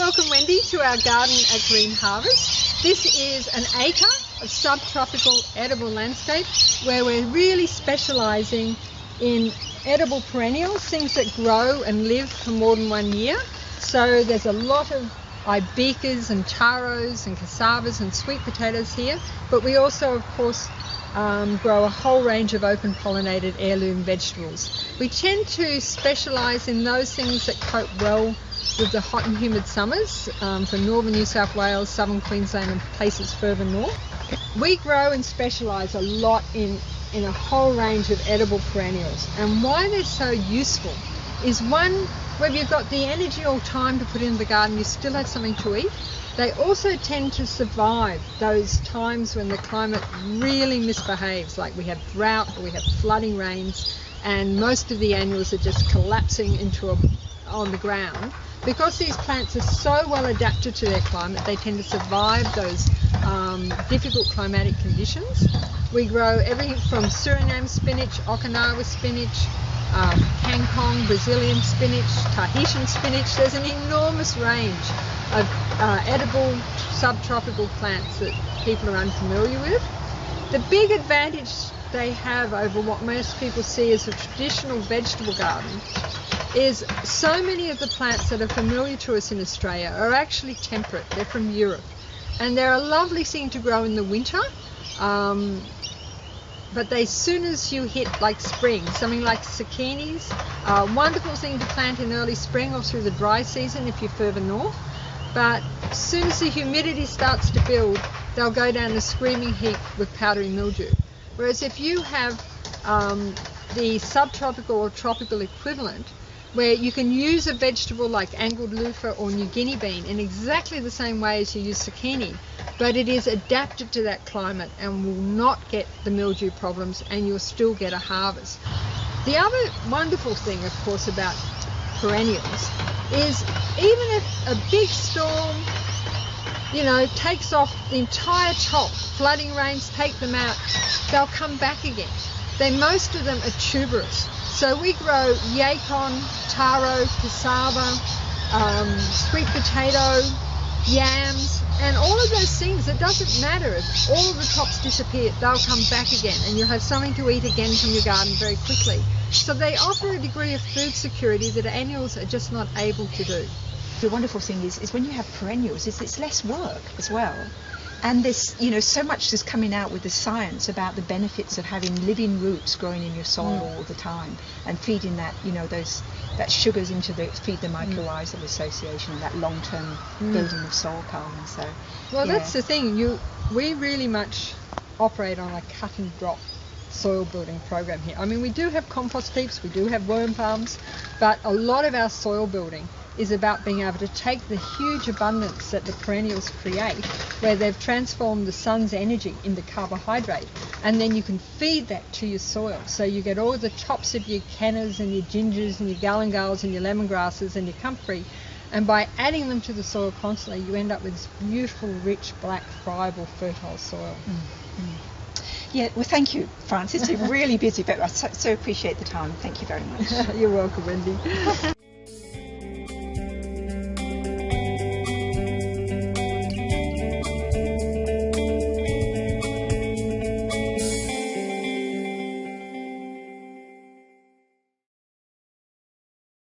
Welcome, Wendy, to our garden at Green Harvest. This is an acre of subtropical edible landscape where we're really specialising in edible perennials, things that grow and live for more than 1 year. So there's a lot of ibicas and taros and cassavas and sweet potatoes here, but we also, of course, grow a whole range of open pollinated heirloom vegetables. We tend to specialise in those things that cope well with the hot and humid summers for northern New South Wales, southern Queensland and places further north. We grow and specialise a lot in a whole range of edible perennials, and why they're so useful is, one, whether you've got the energy or time to put in the garden, you still have something to eat. They also tend to survive those times when the climate really misbehaves, like we have drought or we have flooding rains and most of the annuals are just collapsing on the ground. Because these plants are so well adapted to their climate, they tend to survive those difficult climatic conditions. We grow everything from Suriname spinach, Okinawa spinach, Kangkong, Brazilian spinach, Tahitian spinach. There's an enormous range of edible subtropical plants that people are unfamiliar with. The big advantage they have over what most people see as a traditional vegetable garden is so many of the plants that are familiar to us in Australia are actually temperate. They're from Europe and they're a lovely thing to grow in the winter, but as soon as you hit like spring, something like zucchinis, a wonderful thing to plant in early spring or through the dry season if you're further north, but as soon as the humidity starts to build, they'll go down the screaming heap with powdery mildew. Whereas if you have the subtropical or tropical equivalent, where you can use a vegetable like angled loofah or New Guinea bean in exactly the same way as you use zucchini, but it is adapted to that climate and will not get the mildew problems, and you'll still get a harvest. The other wonderful thing, of course, about perennials is even if a big storm, takes off the entire top, flooding rains take them out, they'll come back again. Most of them are tuberous. So we grow yacon, taro, cassava, sweet potato, yams, and all of those things. It doesn't matter if all of the tops disappear, they'll come back again and you'll have something to eat again from your garden very quickly. So they offer a degree of food security that annuals are just not able to do. The wonderful thing is when you have perennials, it's less work as well. And this, so much is coming out with the science about the benefits of having living roots growing in your soil all the time and feeding that, that sugars feed the mycorrhizal association and that long-term building of soil carbon. So, well, that's the thing. We really much operate on a cut and drop soil building program here. I mean, we do have compost heaps, we do have worm farms, but a lot of our soil building is about being able to take the huge abundance that the perennials create, where they've transformed the sun's energy into carbohydrate, and then you can feed that to your soil. So you get all the tops of your cannas and your gingers and your galingals and your lemongrasses and your comfrey, and by adding them to the soil constantly, you end up with this beautiful, rich, black, friable, fertile soil. Yeah, well, thank you, Frances. You're really busy, but I so appreciate the time. Thank you very much. You're welcome, Wendy.